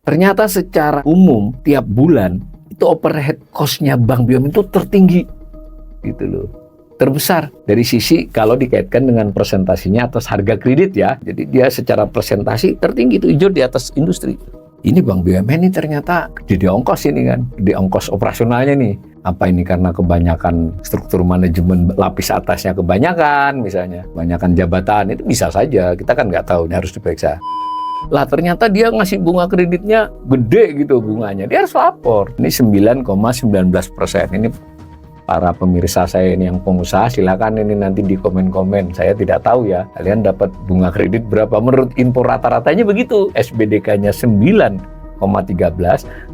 Ternyata secara umum tiap bulan itu overhead cost-nya Bank BUMN itu tertinggi gitu loh. Terbesar dari sisi kalau dikaitkan dengan presentasinya atas harga kredit ya. Jadi dia secara presentasi tertinggi itu hijau di atas industri. Ini Bank BUMN ini ternyata di ongkos ini kan, di ongkos operasionalnya nih. Apa ini karena kebanyakan struktur manajemen lapis atasnya kebanyakan misalnya, kebanyakan jabatan, itu bisa saja, kita kan nggak tahu, ini harus diperiksa. Lah ternyata dia ngasih bunga kreditnya gede gitu bunganya, dia harus lapor. Ini 9,19%. Ini para pemirsa saya ini yang pengusaha, silakan ini nanti di komen-komen. Saya tidak tahu ya, kalian dapat bunga kredit berapa? Menurut info rata-ratanya begitu. SBDK-nya 9,13,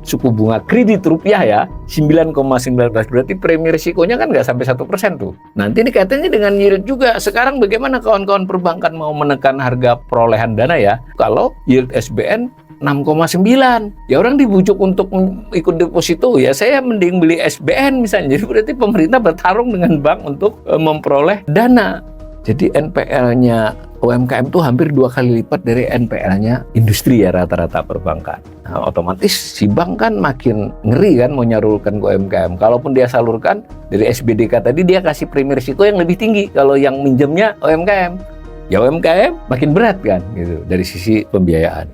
suku bunga kredit rupiah ya 9,19, berarti premi risikonya kan nggak sampai 1% tuh. Nanti ini kaitannya dengan yield juga. Sekarang bagaimana kawan-kawan perbankan mau menekan harga perolehan dana ya? Kalau yield SBN 6,9, ya orang dibujuk untuk ikut deposito, ya saya mending beli SBN misalnya. Jadi berarti pemerintah bertarung dengan bank untuk memperoleh dana. Jadi NPL-nya UMKM itu hampir 2 kali lipat dari NPL-nya industri ya rata-rata perbankan. Nah, otomatis si bank kan makin ngeri kan mau nyalurkan ke UMKM. Kalaupun dia salurkan dari SBDK tadi, dia kasih premi risiko yang lebih tinggi kalau yang minjemnya UMKM. Ya UMKM makin berat kan gitu dari sisi pembiayaan.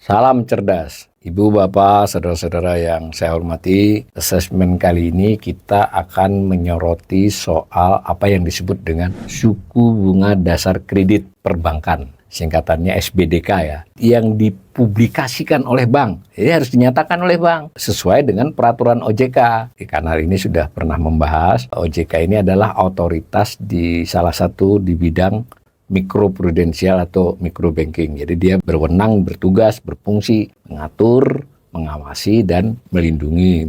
Salam cerdas, Ibu, Bapak, Saudara-saudara yang saya hormati. Asesmen kali ini kita akan menyoroti soal apa yang disebut dengan suku bunga dasar kredit perbankan. Singkatannya SBDK ya, yang dipublikasikan oleh bank. Jadi harus dinyatakan oleh bank sesuai dengan peraturan OJK. Di kanal ini sudah pernah membahas, OJK ini adalah otoritas di salah satu di bidang mikroprudensial atau microbanking. Jadi dia berwenang, bertugas, berfungsi mengatur, mengawasi, dan melindungi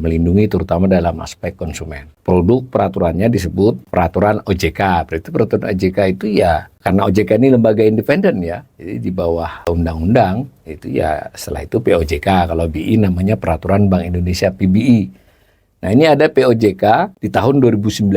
terutama dalam aspek konsumen. Produk peraturannya disebut peraturan OJK. Berarti peraturan OJK itu ya, karena OJK ini lembaga independen ya, jadi di bawah undang-undang itu ya, setelah itu POJK. Kalau BI namanya Peraturan Bank Indonesia PBI. Nah ini ada POJK di tahun 2019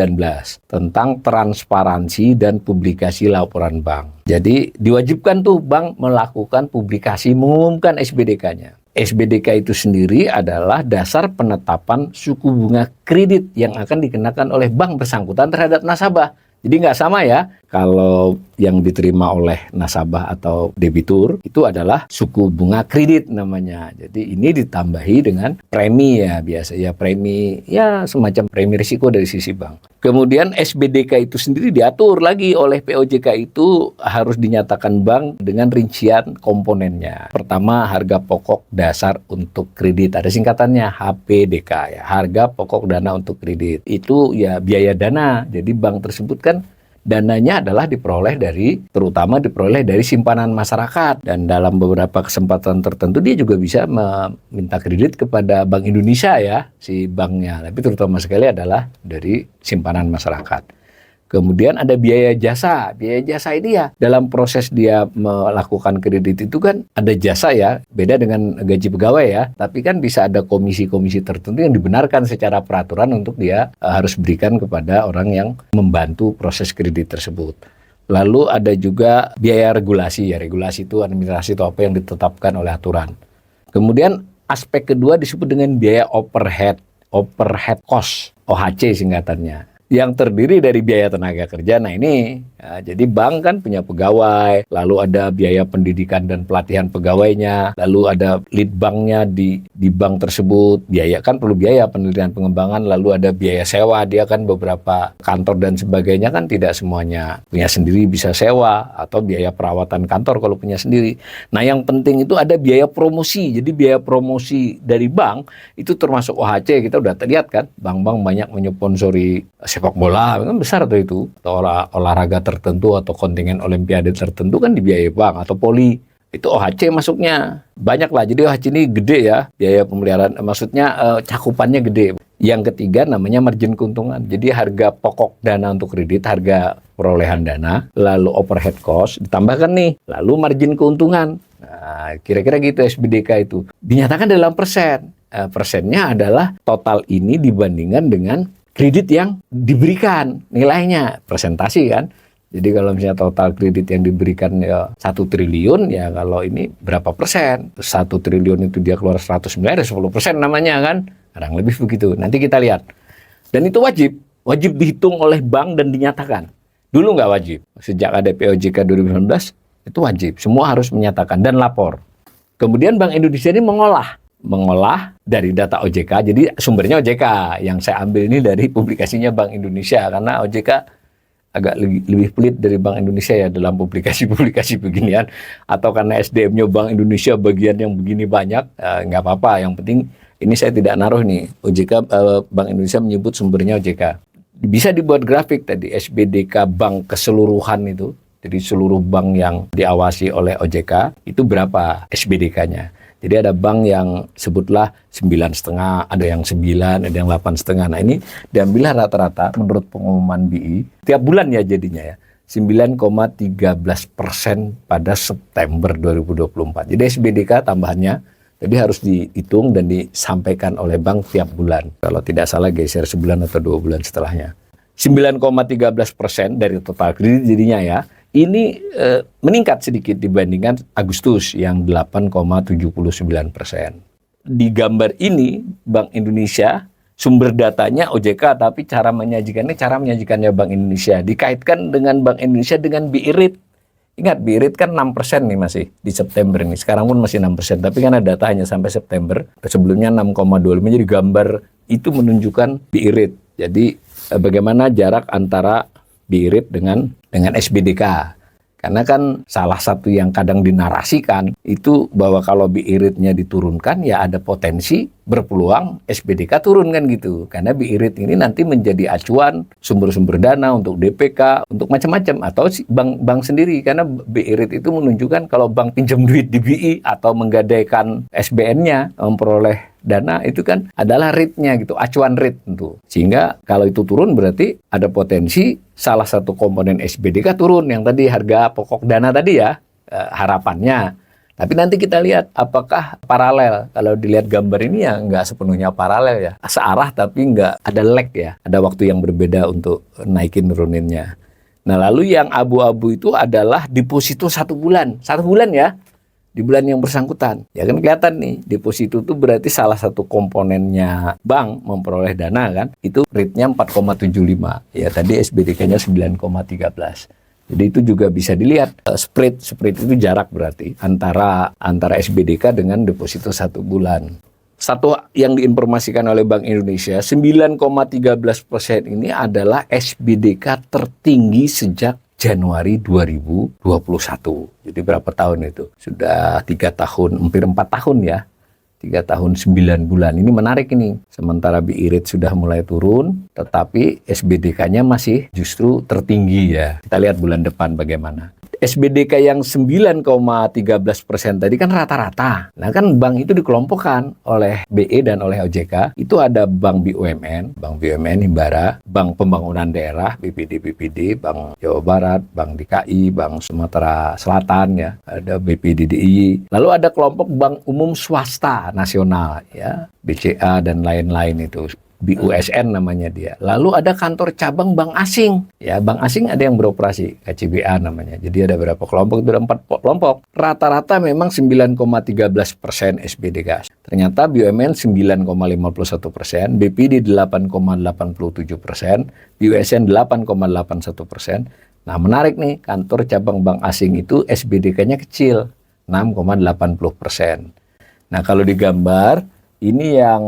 tentang transparansi dan publikasi laporan bank. Jadi diwajibkan tuh bank melakukan publikasi mengumumkan SBDK-nya. SBDK itu sendiri adalah dasar penetapan suku bunga kredit yang akan dikenakan oleh bank bersangkutan terhadap nasabah. Jadi nggak sama ya, kalau yang diterima oleh nasabah atau debitur itu adalah suku bunga kredit namanya. Jadi ini ditambahi dengan premi ya, biasa ya premi ya semacam premi risiko dari sisi bank. Kemudian SBDK itu sendiri diatur lagi oleh POJK, itu harus dinyatakan bank dengan rincian komponennya. Pertama, harga pokok dasar untuk kredit, ada singkatannya HPDK ya, harga pokok dana untuk kredit. Itu ya biaya dana. Jadi bank tersebut kan dananya adalah terutama diperoleh dari simpanan masyarakat, dan dalam beberapa kesempatan tertentu dia juga bisa meminta kredit kepada Bank Indonesia ya, si banknya, tapi terutama sekali adalah dari simpanan masyarakat. Kemudian ada biaya jasa. Biaya jasa ini ya dalam proses dia melakukan kredit itu kan ada jasa ya, beda dengan gaji pegawai ya. Tapi kan bisa ada komisi-komisi tertentu yang dibenarkan secara peraturan untuk dia harus berikan kepada orang yang membantu proses kredit tersebut. Lalu ada juga biaya regulasi ya. Regulasi itu, administrasi itu apa yang ditetapkan oleh aturan. Kemudian aspek kedua disebut dengan biaya overhead cost, OHC singkatannya, yang terdiri dari biaya tenaga kerja. Nah ini, ya, jadi bank kan punya pegawai, lalu ada biaya pendidikan dan pelatihan pegawainya, lalu ada lead banknya di bank tersebut, biaya kan perlu biaya penelitian pengembangan, lalu ada biaya sewa, dia kan beberapa kantor dan sebagainya kan tidak semuanya punya sendiri, bisa sewa, atau biaya perawatan kantor kalau punya sendiri. Nah yang penting itu ada biaya promosi, jadi biaya promosi dari bank itu termasuk OHC. Kita udah lihat kan, bank-bank banyak menyponsori sepak bola, kan besar tuh itu, atau olahraga tertentu atau kontingen olimpiade tertentu kan dibiayai bank, atau poli, itu OHC masuknya banyak lah. Jadi OHC ini gede ya, biaya pemeliharaan, maksudnya cakupannya gede. Yang ketiga namanya margin keuntungan. Jadi harga pokok dana untuk kredit, harga perolehan dana, lalu overhead cost ditambahkan nih, lalu margin keuntungan. Nah, kira-kira gitu SBDK itu. Dinyatakan dalam persen. Persennya adalah total ini dibandingkan dengan kredit yang diberikan, nilainya, presentasi kan. Jadi kalau misalnya total kredit yang diberikan ya 1 triliun, ya kalau ini berapa persen? 1 triliun itu dia keluar 100 miliar, ya 10% namanya kan. Kadang lebih begitu. Nanti kita lihat. Dan itu wajib dihitung oleh bank dan dinyatakan. Dulu nggak wajib. Sejak ada POJK 2019, itu wajib. Semua harus menyatakan dan lapor. Kemudian Bank Indonesia ini mengolah dari data OJK. Jadi sumbernya OJK. Yang saya ambil ini dari publikasinya Bank Indonesia. Karena OJK agak lebih pelit dari Bank Indonesia ya dalam publikasi-publikasi beginian, atau karena SDM-nya Bank Indonesia bagian yang begini banyak, nggak apa-apa. Yang penting ini saya tidak naruh nih OJK, Bank Indonesia menyebut sumbernya OJK. Bisa dibuat grafik tadi SBDK bank keseluruhan itu, jadi seluruh bank yang diawasi oleh OJK itu berapa SBDK-nya. Jadi ada bank yang sebutlah 9,5, ada yang 9, ada yang 8,5. Nah ini diambillah rata-rata menurut pengumuman BI, tiap bulan ya jadinya ya, 9,13% pada September 2024. Jadi SBDK tambahannya tadi harus dihitung dan disampaikan oleh bank tiap bulan. Kalau tidak salah geser sebulan atau 2 bulan setelahnya. 9,13% dari total kredit jadinya ya. Ini meningkat sedikit dibandingkan Agustus yang 8,79%. Di gambar ini Bank Indonesia sumber datanya OJK, tapi cara menyajikannya Bank Indonesia. Dikaitkan dengan Bank Indonesia dengan BI Rate. Ingat BI Rate kan 6% nih masih di September ini. Sekarang pun masih 6%, tapi karena data hanya sampai September. Sebelumnya 6,25, jadi gambar itu menunjukkan BI Rate. Jadi bagaimana jarak antara BI Rate dengan SBDK. Karena kan salah satu yang kadang dinarasikan itu bahwa kalau BI Rate-nya diturunkan ya ada potensi berpeluang SBDK turun kan gitu. Karena BI Rate ini nanti menjadi acuan sumber-sumber dana untuk DPK, untuk macam-macam, atau bank sendiri. Karena BI Rate itu menunjukkan kalau bank pinjam duit di BI atau menggadaikan SBN-nya memperoleh dana, itu kan adalah rate-nya gitu, acuan rate tentu. Sehingga kalau itu turun berarti ada potensi salah satu komponen SBDK turun, yang tadi harga pokok dana tadi ya, harapannya. Tapi nanti kita lihat apakah paralel. Kalau dilihat gambar ini ya nggak sepenuhnya paralel ya, searah tapi nggak ada lag ya, ada waktu yang berbeda untuk naikin turuninnya. Nah lalu yang abu-abu itu adalah deposito 1 bulan ya, di bulan yang bersangkutan. Ya kan kelihatan nih, deposito itu berarti salah satu komponennya bank memperoleh dana kan, itu rate-nya 4,75. Ya tadi SBDK-nya 9,13. Jadi itu juga bisa dilihat spread itu jarak berarti antara SBDK dengan deposito 1 bulan. Satu yang diinformasikan oleh Bank Indonesia, 9,13% ini adalah SBDK tertinggi sejak Januari 2021. Jadi berapa tahun itu? Sudah 3 tahun, hampir 4 tahun ya. 3 tahun 9 bulan. Ini menarik ini. Sementara BI Rate sudah mulai turun, tetapi SBDK-nya masih justru tertinggi ya. Kita lihat bulan depan bagaimana. SBDK yang 9,13% tadi kan rata-rata. Nah kan bank itu dikelompokkan oleh BE dan oleh OJK. Itu ada Bank BUMN Himbara, Bank Pembangunan Daerah BPD, Bank Jawa Barat, Bank DKI, Bank Sumatera Selatan ya, ada BPDDI. Lalu ada kelompok bank umum swasta nasional ya, BCA dan lain-lain itu. BUSN namanya dia. Lalu ada kantor cabang bank asing. Ya, bank asing ada yang beroperasi, KCBA namanya. Jadi ada berapa kelompok? Itu ada 4 kelompok. Rata-rata memang 9,13% SBDK. Ternyata BUMN 9,51%, BPD 8,87%, BUSN 8,81%. Nah, menarik nih, kantor cabang bank asing itu SBDK-nya kecil, 6,80%. Nah, kalau digambar ini yang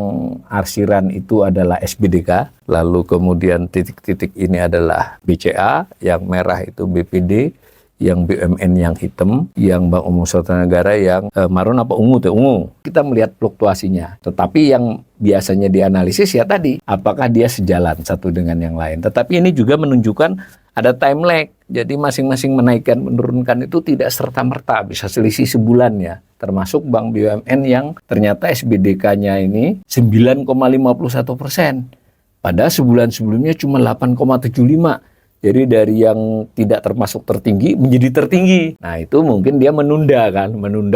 arsiran itu adalah SBDK, lalu kemudian titik-titik ini adalah BCA, yang merah itu BPD, yang BUMN yang hitam, yang Bank Umum Suatu Negara yang marun apa ungu tuh, ungu. Kita melihat fluktuasinya. Tetapi yang biasanya dianalisis ya tadi, apakah dia sejalan satu dengan yang lain. Tetapi ini juga menunjukkan ada time lag. Jadi masing-masing menaikkan menurunkan itu tidak serta-merta, bisa selisih sebulan ya. Termasuk Bank BUMN yang ternyata SBDK-nya ini 9,51%. Padahal sebulan sebelumnya cuma 8,75%. Jadi dari yang tidak termasuk tertinggi menjadi tertinggi. Nah itu mungkin dia menunda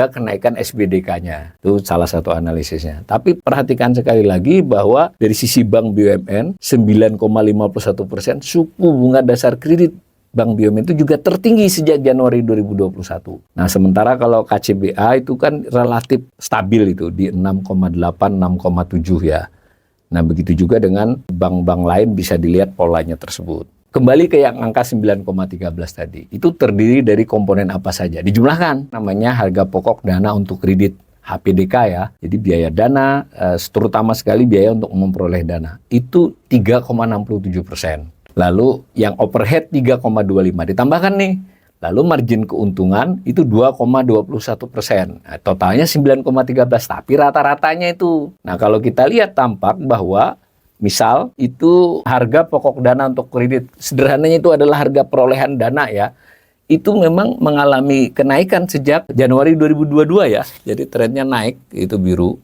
kenaikan SBDK-nya. Itu salah satu analisisnya. Tapi perhatikan sekali lagi bahwa dari sisi Bank BUMN 9,51% suku bunga dasar kredit Bank BUMN itu juga tertinggi sejak Januari 2021. Nah, sementara kalau KCBA itu kan relatif stabil itu di 6,8, 6,7 ya. Nah, begitu juga dengan bank-bank lain bisa dilihat polanya tersebut. Kembali ke yang angka 9,13 tadi. Itu terdiri dari komponen apa saja? Dijumlahkan, namanya harga pokok dana untuk kredit. HPDK ya, jadi biaya dana, terutama sekali biaya untuk memperoleh dana. Itu 3,67%. Lalu yang overhead 3,25 ditambahkan nih. Lalu margin keuntungan itu 2,21%. Nah, totalnya 9,13 tapi rata-ratanya itu. Nah, kalau kita lihat tampak bahwa misal itu harga pokok dana untuk kredit sederhananya itu adalah harga perolehan dana ya. Itu memang mengalami kenaikan sejak Januari 2022 ya. Jadi trennya naik, itu biru.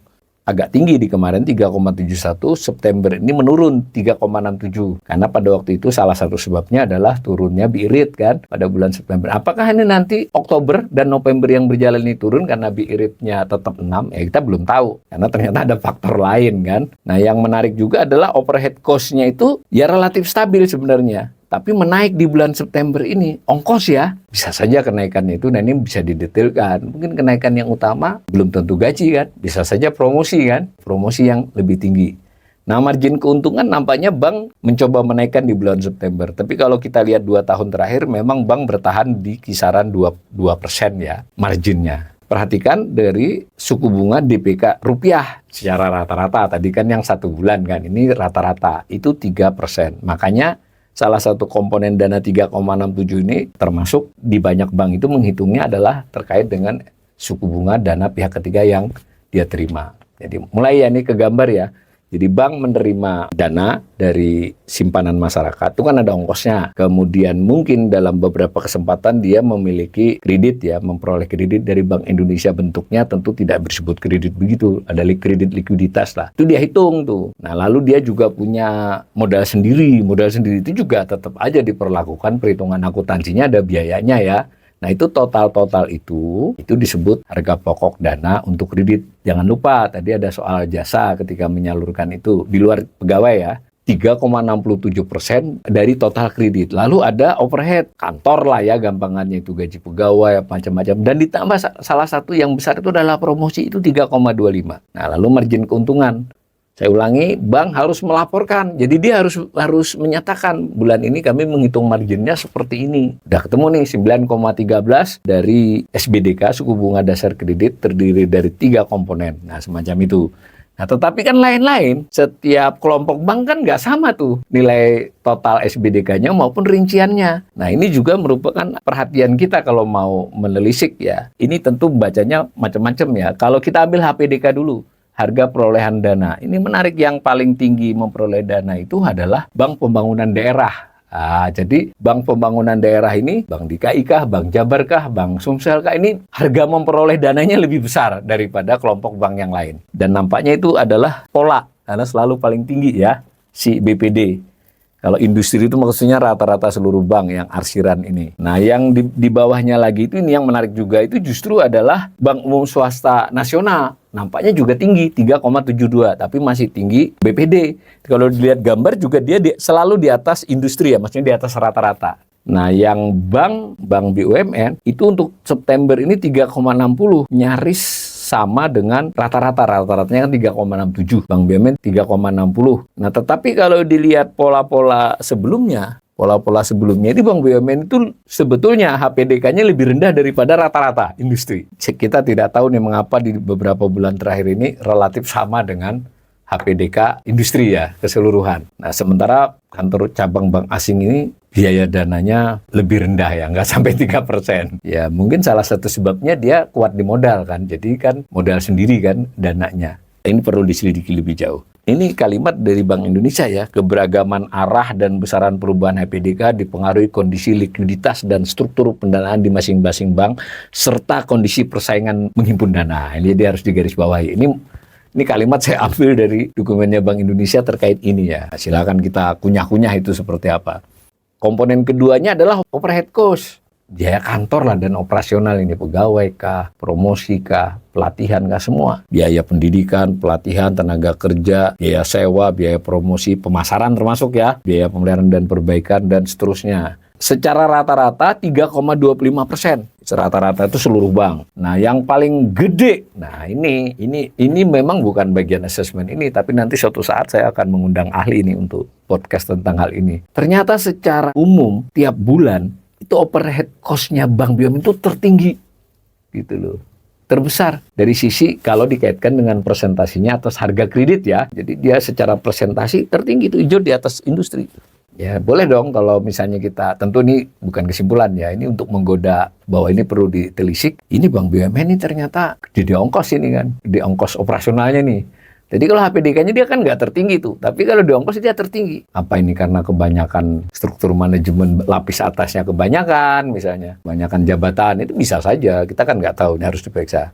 Agak tinggi di kemarin 3,71, September ini menurun 3,67. Karena pada waktu itu salah satu sebabnya adalah turunnya BI rate kan pada bulan September. Apakah ini nanti Oktober dan November yang berjalan ini turun karena BI rate-nya tetap 6? Ya kita belum tahu. Karena ternyata ada faktor lain kan. Nah yang menarik juga adalah overhead cost-nya itu ya relatif stabil sebenarnya. Tapi menaik di bulan September ini, ongkos ya, bisa saja kenaikannya itu, nah ini bisa didetailkan. Mungkin kenaikan yang utama belum tentu gaji kan, bisa saja promosi kan, promosi yang lebih tinggi. Nah margin keuntungan nampaknya bank mencoba menaikkan di bulan September. Tapi kalau kita lihat 2 tahun terakhir, memang bank bertahan di kisaran 2% ya marginnya. Perhatikan dari suku bunga DPK rupiah secara rata-rata, tadi kan yang 1 bulan kan, ini rata-rata, itu 3%. Makanya salah satu komponen dana 3,67 ini termasuk di banyak bank itu menghitungnya adalah terkait dengan suku bunga dana pihak ketiga yang dia terima. Jadi mulai ya ini ke gambar ya. Jadi bank menerima dana dari simpanan masyarakat, itu kan ada ongkosnya. Kemudian mungkin dalam beberapa kesempatan dia memiliki kredit ya, memperoleh kredit dari Bank Indonesia, bentuknya tentu tidak bersebut kredit begitu, ada kredit likuiditas lah. Itu dia hitung tuh. Nah lalu dia juga punya modal sendiri itu juga tetap aja diperlakukan perhitungan akuntansinya ada biayanya ya. Nah itu total itu disebut harga pokok dana untuk kredit. Jangan lupa tadi ada soal jasa ketika menyalurkan itu di luar pegawai ya. 3,67% dari total kredit. Lalu ada overhead, kantor lah ya gampangannya itu gaji pegawai macam-macam. Dan ditambah salah satu yang besar itu adalah promosi itu 3,25. Nah lalu margin keuntungan. Saya ulangi, bank harus melaporkan. Jadi dia harus menyatakan bulan ini kami menghitung marginnya seperti ini. Udah ketemu nih 9,13 dari SBDK, suku bunga dasar kredit terdiri dari 3 komponen. Nah semacam itu. Nah tetapi kan lain-lain, setiap kelompok bank kan nggak sama tuh nilai total SBDK-nya maupun rinciannya. Nah ini juga merupakan perhatian kita kalau mau menelisik ya. Ini tentu bacanya macam-macam ya. Kalau kita ambil HPDK dulu, harga perolehan dana. Ini menarik, yang paling tinggi memperoleh dana itu adalah Bank Pembangunan Daerah. Jadi Bank Pembangunan Daerah ini, Bank DKI kah, Bank Jabar kah, Bank Sumsel kah, ini harga memperoleh dananya lebih besar daripada kelompok bank yang lain. Dan nampaknya itu adalah pola, karena selalu paling tinggi ya, si BPD. Kalau industri itu maksudnya rata-rata seluruh bank yang arsiran ini. Nah yang di bawahnya lagi itu, ini yang menarik juga, itu justru adalah Bank Umum Swasta Nasional. Nampaknya juga tinggi, 3,72, tapi masih tinggi BPD. Kalau dilihat gambar juga dia selalu di atas industri ya, maksudnya di atas rata-rata. Nah yang bank BUMN itu untuk September ini 3,60, nyaris sama dengan rata-ratanya kan 3,67, Bank BUMN 3,60. Nah tetapi kalau dilihat pola-pola sebelumnya ini Bank BUMN itu sebetulnya HPDK-nya lebih rendah daripada rata-rata industri. Kita tidak tahu nih mengapa di beberapa bulan terakhir ini relatif sama dengan HPDK industri ya keseluruhan. Nah sementara kantor cabang bank asing ini biaya dananya lebih rendah ya, nggak sampai 3%. Ya mungkin salah satu sebabnya dia kuat di modal kan, jadi kan modal sendiri kan dananya. Ini perlu diselidiki lebih jauh. Ini kalimat dari Bank Indonesia ya, keberagaman arah dan besaran perubahan HPDK dipengaruhi kondisi likuiditas dan struktur pendanaan di masing-masing bank, serta kondisi persaingan menghimpun dana. Ini dia harus digarisbawahi. Ini kalimat saya ambil dari dokumennya Bank Indonesia terkait ini ya. Silakan kita kunyah-kunyah itu seperti apa. Komponen keduanya adalah overhead cost. Biaya kantor lah dan operasional ini, pegawai kah, promosi kah, pelatihan kah, semua. Biaya pendidikan, pelatihan, tenaga kerja, biaya sewa, biaya promosi, pemasaran termasuk ya, biaya pemeliharaan dan perbaikan, dan seterusnya. Secara rata-rata 3,25%. Rata-rata itu seluruh bank. Nah, yang paling gede, nah ini memang bukan bagian asesmen ini, tapi nanti suatu saat saya akan mengundang ahli ini untuk podcast tentang hal ini. Ternyata secara umum tiap bulan itu overhead cost-nya Bank BUMN itu tertinggi, gitu loh. Terbesar dari sisi kalau dikaitkan dengan presentasinya atas harga kredit ya. Jadi dia secara presentasi tertinggi itu hijau di atas industri. Ya boleh dong kalau misalnya kita, tentu ini bukan kesimpulan ya, ini untuk menggoda bahwa ini perlu ditelisik. Ini Bank BUMN ini ternyata di ongkos ini kan, di ongkos operasionalnya nih. Jadi kalau HPDK-nya dia kan nggak tertinggi tuh, tapi kalau di ongkos dia tertinggi. Apa ini karena kebanyakan struktur manajemen lapis atasnya kebanyakan, misalnya kebanyakan jabatan, itu bisa saja. Kita kan nggak tahu, ini harus diperiksa.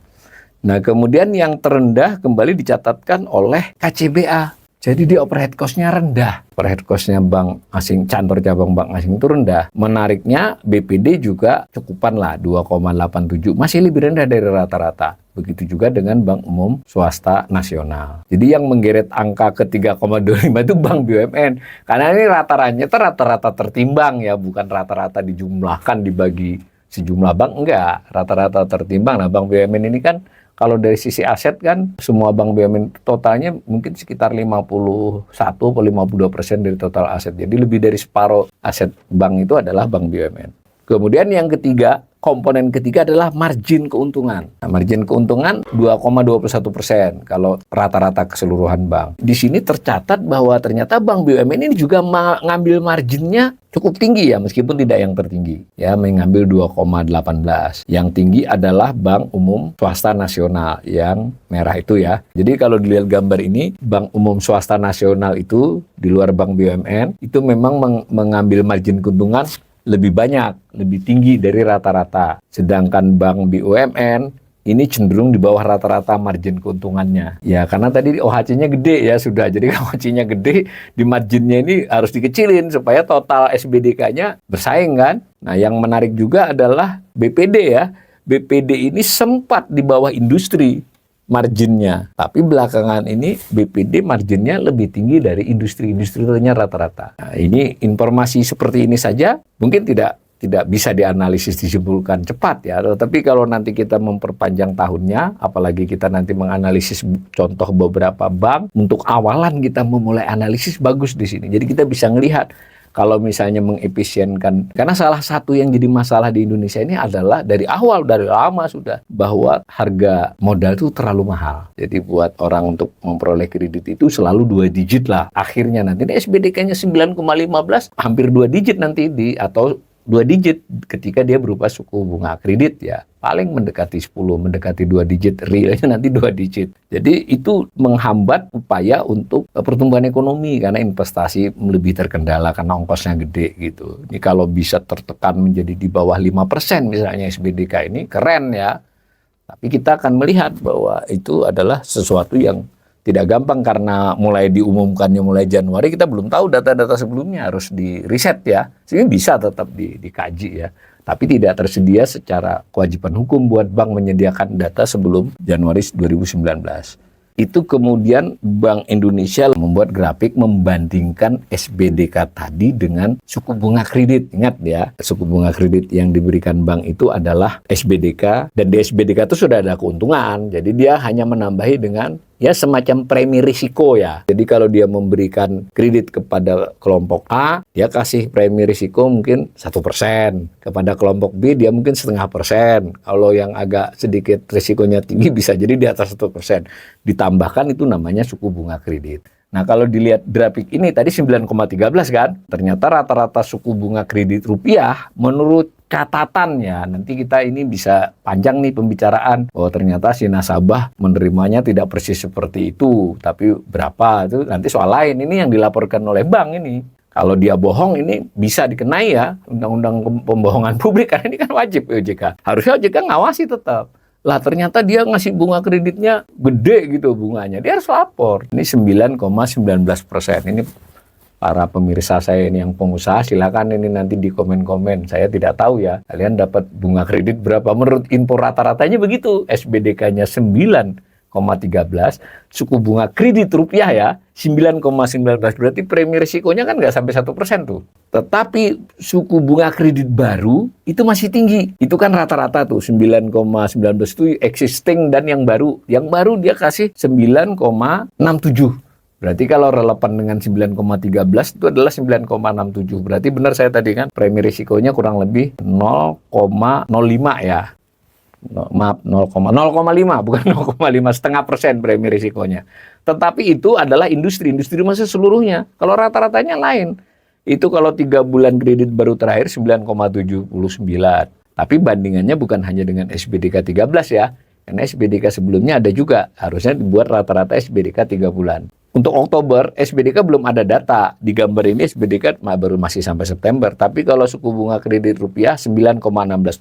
Nah kemudian yang terendah kembali dicatatkan oleh KCBA. Jadi di overhead cost-nya rendah. Overhead cost-nya bank asing, kantor cabang bank asing itu rendah. Menariknya BPD juga cukupan lah, 2,87. Masih lebih rendah dari rata-rata. Begitu juga dengan Bank Umum Swasta Nasional. Jadi yang menggeret angka ke 3,25 itu Bank BUMN. Karena ini rata-rata tertimbang ya, bukan rata-rata dijumlahkan dibagi sejumlah bank, enggak. Rata-rata tertimbang. Nah Bank BUMN ini kan kalau dari sisi aset kan semua bank BUMN totalnya mungkin sekitar 51 atau 52% dari total aset. Jadi lebih dari separuh aset bank itu adalah bank BUMN. Kemudian yang ketiga, komponen ketiga adalah margin keuntungan. Nah, margin keuntungan 2,21% kalau rata-rata keseluruhan bank. Di sini tercatat bahwa ternyata bank BUMN ini juga mengambil marginnya cukup tinggi ya, meskipun tidak yang tertinggi. Ya, mengambil 2,18. Yang tinggi adalah Bank Umum Swasta Nasional yang merah itu ya. Jadi kalau dilihat gambar ini, Bank Umum Swasta Nasional itu di luar Bank BUMN itu memang mengambil margin keuntungan lebih banyak, lebih tinggi dari rata-rata. Sedangkan Bank BUMN ini cenderung di bawah rata-rata margin keuntungannya. Ya, karena tadi OHC-nya gede ya sudah. Jadi kalau OHC-nya gede, di marginnya ini harus dikecilin supaya total SBDK-nya bersaing kan. Nah, yang menarik juga adalah BPD ya. BPD ini sempat di bawah industri marginnya. Tapi belakangan ini BPD marginnya lebih tinggi dari industri-industrinya rata-rata. Nah, ini informasi seperti ini saja mungkin tidak bisa dianalisis disimpulkan cepat ya. Tapi kalau nanti kita memperpanjang tahunnya, apalagi kita nanti menganalisis contoh beberapa bank, untuk awalan kita memulai analisis bagus di sini. Jadi kita bisa melihat kalau misalnya mengefisienkan, karena salah satu yang jadi masalah di Indonesia ini adalah dari awal, dari lama sudah, bahwa harga modal itu terlalu mahal. Jadi buat orang untuk memperoleh kredit itu selalu 2 digit lah. Akhirnya nanti SBDK-nya 9,15, hampir 2 digit nanti atau 2 digit ketika dia berupa suku bunga kredit ya. Paling mendekati 10, mendekati 2 digit, realnya nanti 2 digit. Jadi itu menghambat upaya untuk pertumbuhan ekonomi karena investasi lebih terkendala karena ongkosnya gede gitu. Ini kalau bisa tertekan menjadi di bawah 5% misalnya SBDK ini keren ya. Tapi kita akan melihat bahwa itu adalah sesuatu yang tidak gampang karena mulai diumumkannya mulai Januari, kita belum tahu data-data sebelumnya, harus di riset ya. Sehingga bisa tetap dikaji ya. Tapi tidak tersedia secara kewajiban hukum buat bank menyediakan data sebelum Januari 2019. Itu kemudian Bank Indonesia membuat grafik membandingkan SBDK tadi dengan suku bunga kredit. Ingat ya, suku bunga kredit yang diberikan bank itu adalah SBDK, dan di SBDK itu sudah ada keuntungan. Jadi dia hanya menambahi dengan ya semacam premi risiko ya. Jadi kalau dia memberikan kredit kepada kelompok A, dia kasih premi risiko mungkin 1%. Kepada kelompok B dia mungkin 0,5%. Kalau yang agak sedikit risikonya tinggi bisa jadi di atas 1%. Ditambahkan itu namanya suku bunga kredit. Nah kalau dilihat grafik ini tadi 9,13 kan. Ternyata rata-rata suku bunga kredit rupiah menurut catatannya, nanti kita ini bisa panjang nih pembicaraan bahwa ternyata si nasabah menerimanya tidak persis seperti itu, tapi berapa itu nanti soal lain. Ini yang dilaporkan oleh bank ini. Kalau dia bohong ini bisa dikenai ya undang-undang pembohongan publik, karena ini kan wajib OJK. Harusnya OJK ngawasi tetap. Lah ternyata dia ngasih bunga kreditnya gede gitu bunganya, dia harus lapor. Ini 9,19%. Ini para pemirsa saya ini yang pengusaha, silakan ini nanti di komen-komen. Saya tidak tahu ya, kalian dapat bunga kredit berapa. Menurut info rata-ratanya begitu, SBDK-nya 9,13, suku bunga kredit rupiah ya 9,19, berarti premi risikonya kan nggak sampai 1% tuh. Tetapi suku bunga kredit baru itu masih tinggi. Itu kan rata-rata tuh 9,19 itu existing dan yang baru. Yang baru dia kasih 9,67. Berarti kalau relevan dengan 9,13 itu adalah 9,67. Berarti benar saya tadi kan, premi risikonya kurang lebih 0,05 ya. Maaf, 0,05 bukan 0,5, setengah persen premi risikonya. Tetapi itu adalah industri masih seluruhnya. Kalau rata-ratanya lain. Itu kalau 3 bulan kredit baru terakhir 9,79. Tapi bandingannya bukan hanya dengan SBDK 13 ya. Karena SBDK sebelumnya ada juga. Harusnya dibuat rata-rata SBDK 3 bulan. Untuk Oktober, SBDK belum ada data. Di gambar ini SBDK baru masih sampai September. Tapi kalau suku bunga kredit rupiah 9,16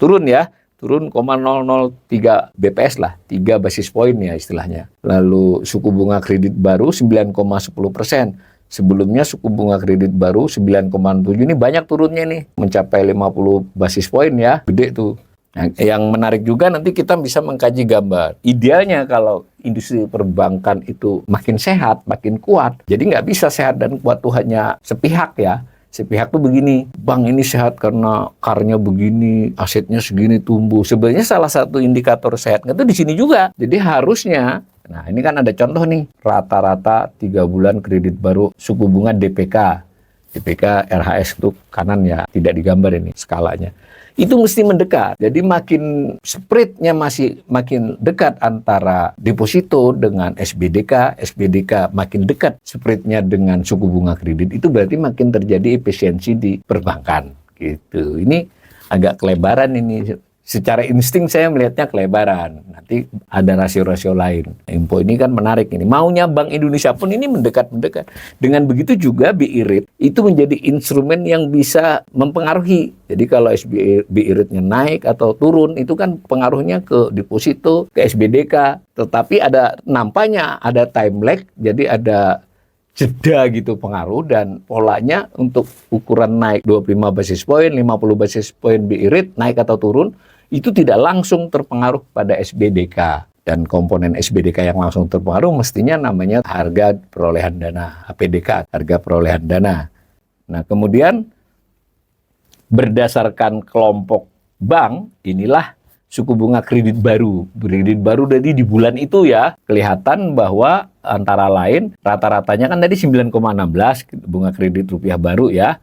turun ya. Turun 0,003 BPS lah. 3 basis poin ya istilahnya. Lalu suku bunga kredit baru 9,10%. Sebelumnya suku bunga kredit baru 9,7. Ini banyak turunnya nih. Mencapai 50 basis poin ya. Gede tuh. Nah, yang menarik juga nanti kita bisa mengkaji gambar. Idealnya kalau industri perbankan itu makin sehat, makin kuat. Jadi nggak bisa sehat dan kuat tuh hanya sepihak ya. Sepihak tuh begini, bank ini sehat karena CAR-nya begini, asetnya segini tumbuh. Sebenarnya salah satu indikator sehatnya itu di sini juga. Jadi harusnya, nah ini kan ada contoh nih, rata-rata 3 bulan kredit baru suku bunga DPK. DPK RHS itu kanan ya, tidak digambar ini skalanya. Itu mesti mendekat. Jadi makin spreadnya masih makin dekat antara deposito dengan SBDK, SBDK makin dekat spreadnya dengan suku bunga kredit, itu berarti makin terjadi efisiensi di perbankan. Gitu. Ini agak kelebaran ini. Secara insting saya melihatnya kelebaran. Nanti ada rasio-rasio lain. Info ini kan menarik ini. Maunya Bank Indonesia pun ini mendekat-mendekat. Dengan begitu juga BI rate itu menjadi instrumen yang bisa mempengaruhi. Jadi kalau BI rate-nya naik atau turun, itu kan pengaruhnya ke deposito, ke SBDK. Tetapi nampaknya ada time lag, jadi ada jeda gitu pengaruh, dan polanya untuk ukuran naik 25 basis point, 50 basis point BI rate naik atau turun, itu tidak langsung terpengaruh pada SBDK. Dan komponen SBDK yang langsung terpengaruh mestinya namanya harga perolehan dana, HPDK, harga perolehan dana. Nah, kemudian berdasarkan kelompok bank, inilah suku bunga kredit baru. Kredit baru tadi di bulan itu ya, kelihatan bahwa antara lain rata-ratanya kan tadi 9,16 bunga kredit rupiah baru ya.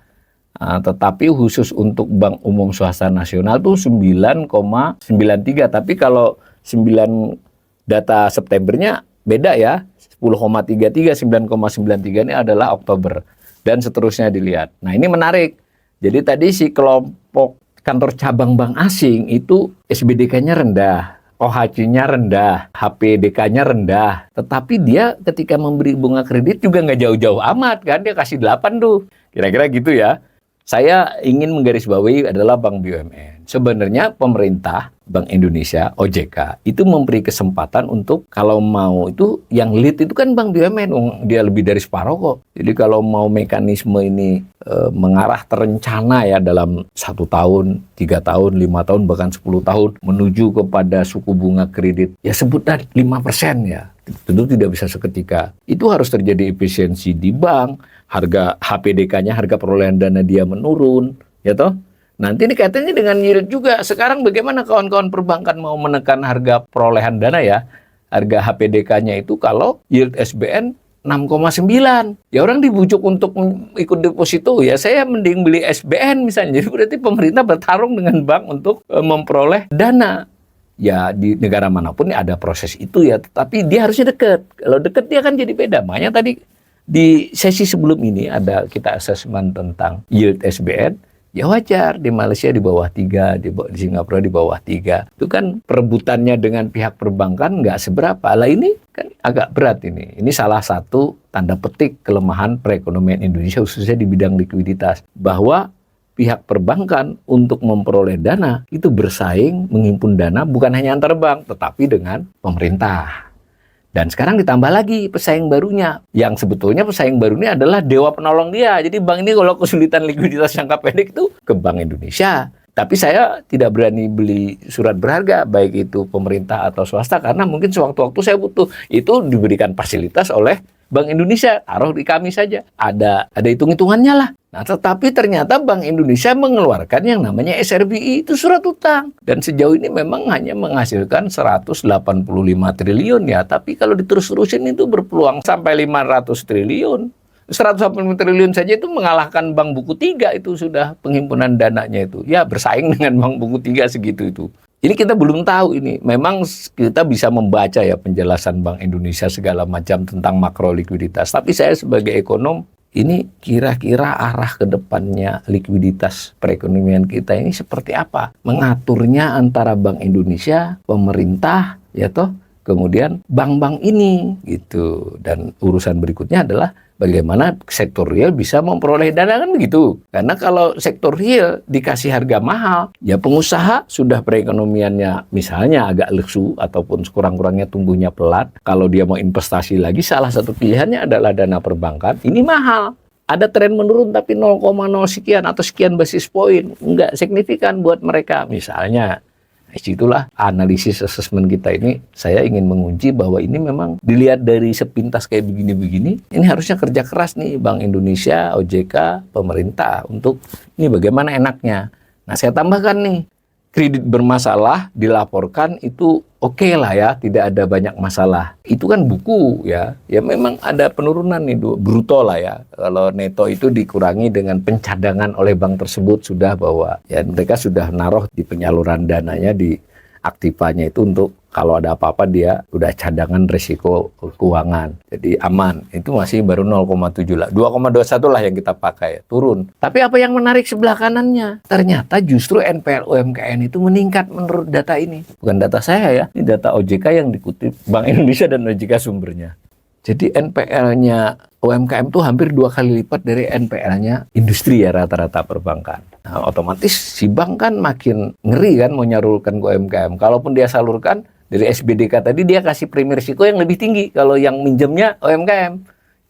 Tetapi khusus untuk Bank Umum Swasta Nasional tuh 9,93. Tapi kalau 9 data Septembernya beda ya. 10,33, 9,93 ini adalah Oktober. Dan seterusnya dilihat. Nah, ini menarik. Jadi tadi si kelompok kantor cabang bank asing itu SBDK-nya rendah, OHC-nya rendah, HPDK-nya rendah. Tetapi dia ketika memberi bunga kredit juga nggak jauh-jauh amat kan. Dia kasih 8 tuh. Kira-kira gitu ya. Saya ingin menggarisbawahi adalah Bank BUMN. Sebenarnya pemerintah, Bank Indonesia, OJK, itu memberi kesempatan untuk kalau mau itu, yang lead itu kan Bank BUMN, dia lebih dari separuh kok. Jadi kalau mau mekanisme ini mengarah terencana ya dalam 1 tahun, 3 tahun, 5 tahun, bahkan 10 tahun, menuju kepada suku bunga kredit, ya sebutlah 5% ya. Tentu tidak bisa seketika. Itu harus terjadi efisiensi di bank, harga HPDK-nya, harga perolehan dana dia menurun, ya toh? Nanti ini kaitannya dengan yield juga. Sekarang bagaimana kawan-kawan perbankan mau menekan harga perolehan dana ya? Harga HPDK-nya itu kalau yield SBN 6,9. Ya orang dibujuk untuk ikut deposito, ya saya mending beli SBN misalnya. Jadi berarti pemerintah bertarung dengan bank untuk memperoleh dana. Ya di negara manapun ada proses itu ya, tapi dia harusnya dekat. Kalau dekat dia kan jadi beda. Makanya tadi di sesi sebelum ini ada kita asesmen tentang yield SBN. Ya wajar, di Malaysia di bawah 3, di Singapura di bawah 3. Itu kan perebutannya dengan pihak perbankan nggak seberapa. Lah ini kan agak berat ini. Ini salah satu tanda petik kelemahan perekonomian Indonesia khususnya di bidang likuiditas. Bahwa pihak perbankan untuk memperoleh dana itu bersaing menghimpun dana bukan hanya antar bank tetapi dengan pemerintah. Dan sekarang ditambah lagi pesaing barunya, yang sebetulnya pesaing baru ini adalah dewa penolong dia. Jadi bank ini kalau kesulitan likuiditas jangka pendek itu ke Bank Indonesia. Tapi saya tidak berani beli surat berharga, baik itu pemerintah atau swasta, karena mungkin sewaktu-waktu saya butuh. Itu diberikan fasilitas oleh Bank Indonesia, taruh di kami saja. Ada hitung-hitungannya lah. Nah, tetapi ternyata Bank Indonesia mengeluarkan yang namanya SRBI, itu surat utang. Dan sejauh ini memang hanya menghasilkan 185 triliun ya. Tapi kalau diterus-terusin itu berpeluang sampai 500 triliun. 180 triliun saja itu mengalahkan Bank Buku 3 itu sudah penghimpunan dananya itu. Ya bersaing dengan Bank Buku 3 segitu itu. Ini kita belum tahu ini. Memang kita bisa membaca ya penjelasan Bank Indonesia segala macam tentang makro likuiditas. Tapi saya sebagai ekonom, ini kira-kira arah ke depannya likuiditas perekonomian kita ini seperti apa? Mengaturnya antara Bank Indonesia, pemerintah, ya toh, kemudian bank-bank ini gitu. Dan urusan berikutnya adalah bagaimana sektor real bisa memperoleh dana, kan begitu. Karena kalau sektor real dikasih harga mahal, ya pengusaha sudah perekonomiannya misalnya agak lesu ataupun sekurang-kurangnya tumbuhnya pelat. Kalau dia mau investasi lagi, salah satu pilihannya adalah dana perbankan. Ini mahal. Ada tren menurun tapi 0,0 sekian atau sekian basis poin. Enggak signifikan buat mereka. Misalnya, itulah analisis asesmen kita ini. Saya ingin mengunci bahwa ini memang dilihat dari sepintas kayak begini-begini, ini harusnya kerja keras nih Bank Indonesia, OJK, pemerintah untuk ini bagaimana enaknya. Nah, saya tambahkan nih, kredit bermasalah dilaporkan itu oke lah ya, tidak ada banyak masalah. Itu kan buku ya memang ada penurunan nih bruto lah ya. Kalau neto itu dikurangi dengan pencadangan oleh bank tersebut sudah bahwa ya mereka sudah naruh di penyaluran dananya di aktifanya itu untuk kalau ada apa-apa dia udah cadangan risiko keuangan. Jadi aman. Itu masih baru 0,7 lah. 2,21 lah yang kita pakai. Turun. Tapi apa yang menarik sebelah kanannya? Ternyata justru NPL UMKM itu meningkat menurut data ini. Bukan data saya ya. Ini data OJK yang dikutip Bank Indonesia dan OJK sumbernya. Jadi NPL-nya UMKM itu hampir 2 kali lipat dari NPL-nya industri ya rata-rata perbankan. Nah, otomatis si bank kan makin ngeri kan mau nyalurkan ke UMKM. Kalaupun dia salurkan dari SBDK tadi dia kasih premi risiko yang lebih tinggi kalau yang minjemnya UMKM.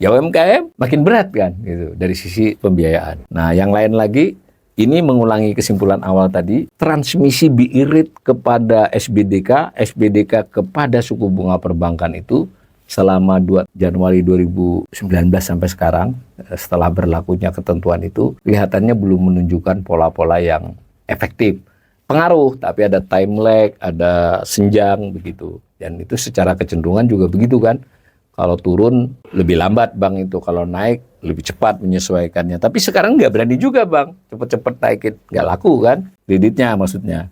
Ya UMKM makin berat kan gitu dari sisi pembiayaan. Nah, yang lain lagi ini mengulangi kesimpulan awal tadi, transmisi bi rate kepada SBDK, SBDK kepada suku bunga perbankan itu selama 2 Januari 2019 sampai sekarang, setelah berlakunya ketentuan itu, kelihatannya belum menunjukkan pola-pola yang efektif. Pengaruh, tapi ada time lag, ada senjang, begitu. Dan itu secara kecenderungan juga begitu kan. Kalau turun, lebih lambat bank itu. Kalau naik, lebih cepat menyesuaikannya. Tapi sekarang nggak berani juga bang, cepet-cepet naikin. Nggak laku kan, kreditnya maksudnya.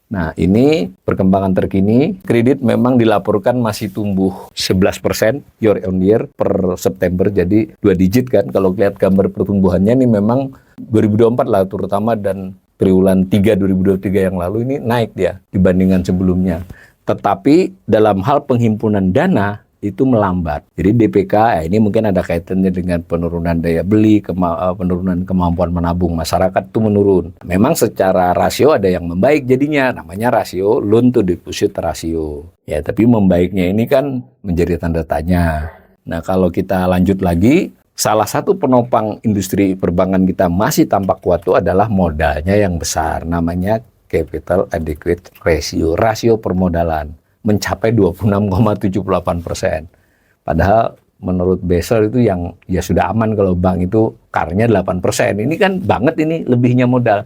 Nah, ini perkembangan terkini. Kredit memang dilaporkan masih tumbuh 11% year on year per September. Jadi 2 digit kan. Kalau lihat gambar pertumbuhannya ini memang 2024 lah terutama dan triwulan 3 2023 yang lalu ini naik dia dibandingkan sebelumnya. Tetapi dalam hal penghimpunan dana itu melambat. Jadi DPK ini mungkin ada kaitannya dengan penurunan daya beli, penurunan kemampuan menabung masyarakat itu menurun. Memang secara rasio ada yang membaik jadinya, namanya rasio loan to deposit rasio. Ya, tapi membaiknya ini kan menjadi tanda tanya. Nah, kalau kita lanjut lagi, salah satu penopang industri perbankan kita masih tampak kuat itu adalah modalnya yang besar, namanya capital adequate ratio, rasio permodalan. Mencapai 26,78%. Padahal menurut Basel itu yang ya sudah aman kalau bank itu CAR-nya 8%. Ini kan banget ini lebihnya modal.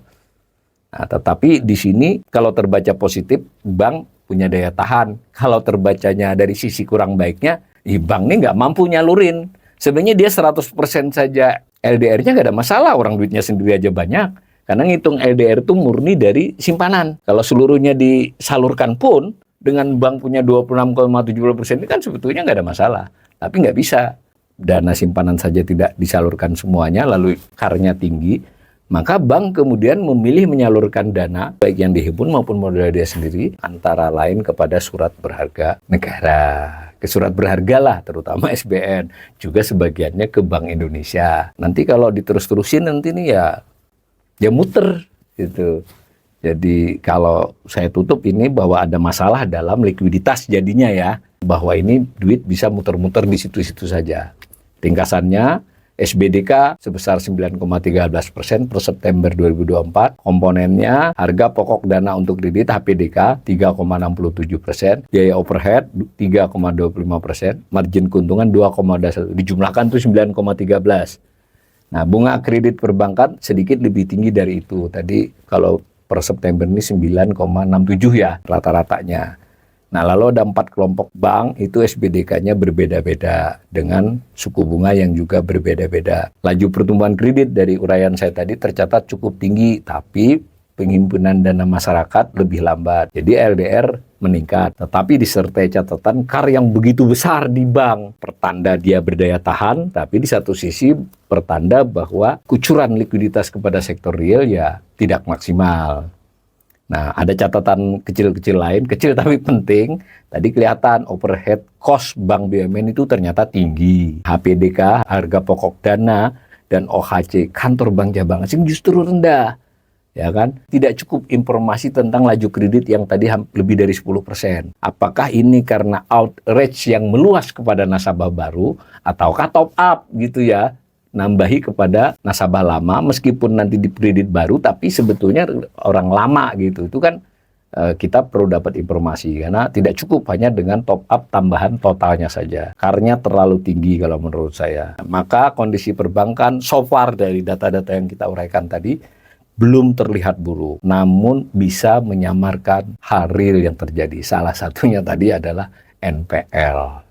Nah, tetapi di sini kalau terbaca positif, bank punya daya tahan. Kalau terbacanya dari sisi kurang baiknya, bank ini nggak mampu nyalurin. Sebenarnya dia 100% saja LDR-nya nggak ada masalah. Orang duitnya sendiri aja banyak. Karena ngitung LDR itu murni dari simpanan. Kalau seluruhnya disalurkan pun, dengan bank punya 26,70% ini kan sebetulnya nggak ada masalah. Tapi nggak bisa. Dana simpanan saja tidak disalurkan semuanya, lalu CAR-nya tinggi. Maka bank kemudian memilih menyalurkan dana, baik yang dihimpun maupun modal dia sendiri, antara lain kepada surat berharga negara. Ke surat berharga lah, terutama SBN. Juga sebagiannya ke Bank Indonesia. Nanti kalau diterus-terusin nanti nih ya muter gitu. Jadi kalau saya tutup ini bahwa ada masalah dalam likuiditas jadinya ya, bahwa ini duit bisa muter-muter di situ-situ saja. Ringkasannya, SBDK sebesar 9,13% per September 2024. Komponennya harga pokok dana untuk kredit HPDK 3,67%, biaya overhead 3,25%, margin keuntungan 2,1%, dijumlahkan tuh 9,13%. Nah, bunga kredit perbankan sedikit lebih tinggi dari itu. Tadi kalau per September ini 9,67 ya rata-ratanya. Nah, lalu ada 4 kelompok bank, itu SBDK-nya berbeda-beda dengan suku bunga yang juga berbeda-beda. Laju pertumbuhan kredit dari uraian saya tadi tercatat cukup tinggi, tapi penghimpunan dana masyarakat lebih lambat. Jadi LDR meningkat, tetapi disertai catatan KAR yang begitu besar di bank. Pertanda dia berdaya tahan, tapi di satu sisi pertanda bahwa kucuran likuiditas kepada sektor real ya tidak maksimal. Nah, ada catatan kecil-kecil lain, kecil tapi penting. Tadi kelihatan overhead cost Bank BUMN itu ternyata tinggi. HPDK, harga pokok dana, dan OHC, kantor Bank Cabang Asing justru rendah. Ya kan? Tidak cukup informasi tentang laju kredit yang tadi lebih dari 10%. Apakah ini karena outreach yang meluas kepada nasabah baru, ataukah top up gitu ya? Nambahi kepada nasabah lama meskipun nanti di kredit baru tapi sebetulnya orang lama gitu. Itu kan kita perlu dapat informasi karena tidak cukup hanya dengan top up tambahan totalnya saja. Karena terlalu tinggi kalau menurut saya. Maka kondisi perbankan so far dari data-data yang kita uraikan tadi belum terlihat buruk, namun bisa menyamarkan hal real yang terjadi. Salah satunya tadi adalah NPL.